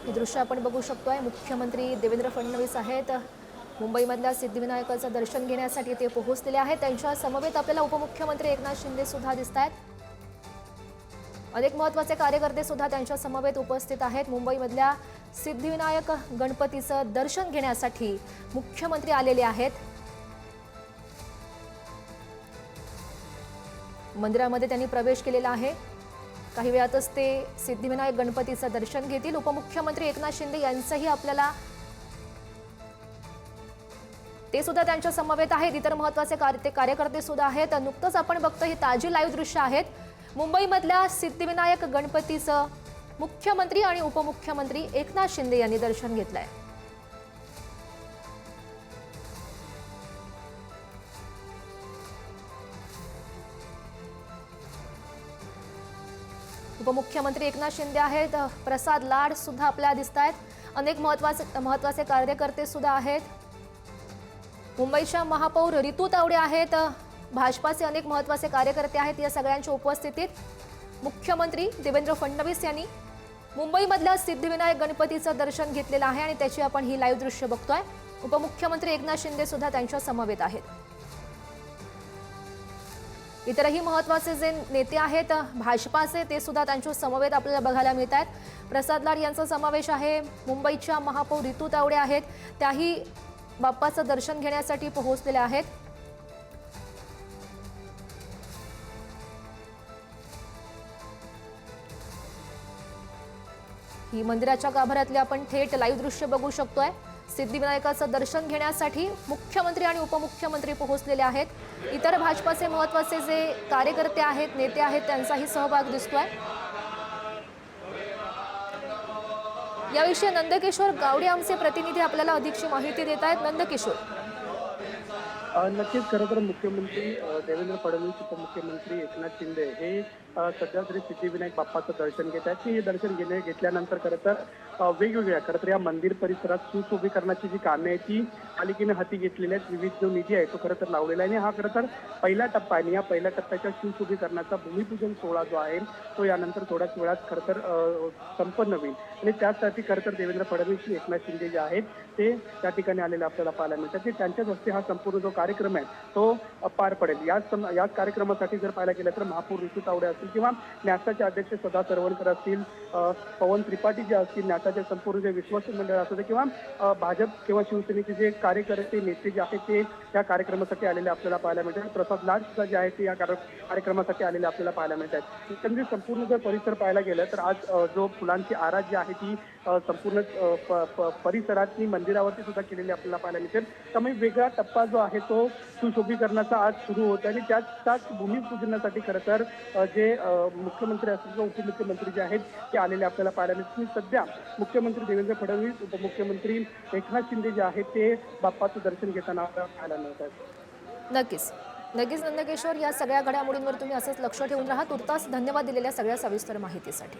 हे दृश्य आपण बघू शकतोय। मुख्यमंत्री देवेंद्र फडणवीस आहेत, मुंबईमधल्या सिद्धिविनायकाचं दर्शन घेण्यासाठी ते पोहोचलेले आहेत। त्यांच्या समवेत आपल्याला उपमुख्यमंत्री एकनाथ शिंदे सुद्धा दिसतात। अनेक महत्त्वाचे कार्यकर्ते सुद्धा त्यांच्या समवेत उपस्थित आहेत। मुंबईमधल्या सिद्धिविनायक गणपतीचं दर्शन घेण्यासाठी मुख्यमंत्री आलेले आहेत। मंदिरामध्ये त्यांनी प्रवेश केलेला आहे। काही वेळातच ते सिद्धिविनायक गणपतीचं दर्शन घेतील। उपमुख्यमंत्री एकनाथ शिंदे यांचंही आपल्याला ते सुद्धा त्यांच्या समवेत आहेत। इतर महत्त्वाचे कार्यकर्ते सुद्धा आहेत। नुकतंच आपण बघतो ही ताजी लाईव्ह दृश्य आहेत। मुंबईमधल्या सिद्धिविनायक गणपतीचं मुख्यमंत्री आणि उपमुख्यमंत्री एकनाथ शिंदे यांनी दर्शन घेतलंय। उपमुख्यमंत्री एकनाथ शिंदे आहेत, प्रसाद लाड सुद्धा आपल्याला दिसतायत। अनेक महत्त्वाचे कार्यकर्ते सुद्धा आहेत। मुंबईच्या महापौर रितू तावडे आहेत, भाजपाचे अनेक महत्त्वाचे कार्यकर्ते आहेत। या सगळ्यांच्या उपस्थितीत मुख्यमंत्री देवेंद्र फडणवीस यांनी मुंबईमधल्या सिद्धिविनायक गणपतीचं दर्शन घेतलेलं आहे आणि त्याची आपण ही लाईव्ह दृश्य बघतोय। उपमुख्यमंत्री एकनाथ शिंदे सुद्धा त्यांच्या समवेत आहेत। इतरही महत्त्वाचे जे नेते आहेत भाजपाचे ते सुद्धा त्यांच्या समवेत आपल्याला बघायला मिळत आहेत। प्रसाद लाड यांचा समावेश आहे। मुंबईच्या महापौर रितू तावडे आहेत, त्याही बाप्पाचं दर्शन घेण्यासाठी पोहोचलेले आहेत। ही मंदिराच्या गाभाऱ्यातली आपण थेट लाईव्ह दृश्य बघू शकतोय। सिद्धिविनायकाचं दर्शन घेण्यासाठी मुख्यमंत्री आणि उपमुख्यमंत्री पोहोचलेले आहेत। इतर भाजपाचे महत्त्वाचे जे कार्यकर्ते आहेत, नेते आहेत, त्यांचाही सहभाग दिसतोय। याविषयी नंदकिशोर गावडे आमचे प्रतिनिधी आपल्याला अधिकची माहिती देत आहेत। नंदकिशोर, नक्कीच खरं तर मुख्यमंत्री देवेंद्र फडणवीस, उपमुख्यमंत्री एकनाथ शिंदे हे सध्या तरी सिद्धिविनायक बाप्पाचं दर्शन घेत आहेत। हे दर्शन घेतल्यानंतर खरं तर वेगवेगळ्या खरं तर या मंदिर परिसरात सुशोभीकरणाची जी कामे आहेत ती पालिकेने हाती घेतलेली आहेत। विविध जो निधी आहे तो खरं तर लावलेला आहे आणि हा खरं तर पहिला टप्पा आहे। या पहिल्या टप्प्याच्या सुशोभीकरणाचा भूमिपूजन सोहळा जो आहे तो यानंतर थोड्याच वेळात खरं तर संपन्न होईल आणि त्यासाठी खरं तर देवेंद्र फडणवीस, एकनाथ शिंदे जे आहेत ते त्या ठिकाणी आलेले आपल्याला पाहायला मिळतात की त्यांच्याच हस्ते हा संपूर्ण जो कार्यक्रम आहे तो पार पडेल। याच कार्यक्रमासाठी जर पाहायला गेलं तर महापौर रितू तावडे असतील किंवा न्यासाचे अध्यक्ष सदा सरवणकर असतील, पवन त्रिपाठी जे असतील, न्यासाचे संपूर्ण जे विश्वस्त मंडळ असू दे किंवा भाजप किंवा शिवसेनेचे जे कार्यकर्ते नेते जे आहेत ते या कार्यक्रमासाठी आलेले आपल्याला पाहायला मिळतात। प्रसाद लाड सुद्धा जे आहेत ते या कार्यक्रमासाठी आलेले आपल्याला पाहायला मिळतात। एकंदरीत संपूर्ण जर परिसर पाहायला गेलं तर आज जो फुलांची आरास जी आहे ती संपूर्ण परिसरात मंदिरावरती सुद्धा केलेली आपल्याला पाहायला मिळते। त्यामुळे वेगळा टप्पा जो आहे तो सुशोभीकरणाचा आज सुरू होत आहे आणि त्याच भूमिपूजनासाठी खरं तर जे मुख्यमंत्री असतील किंवा उपमुख्यमंत्री जे आहेत ते आलेले आपल्याला पाहायला मिळतात। सध्या मुख्यमंत्री देवेंद्र फडणवीस, उपमुख्यमंत्री एकनाथ शिंदे जे आहेत ते बाप्पाचं दर्शन घेताना आपल्याला पाहायला मिळतात। नक्कीच नंदकिशोर, या सगळ्या घडामोडींवर तुम्ही असंच लक्ष ठेवून राहा। तुर्तास धन्यवाद दिलेल्या सगळ्या सविस्तर माहितीसाठी।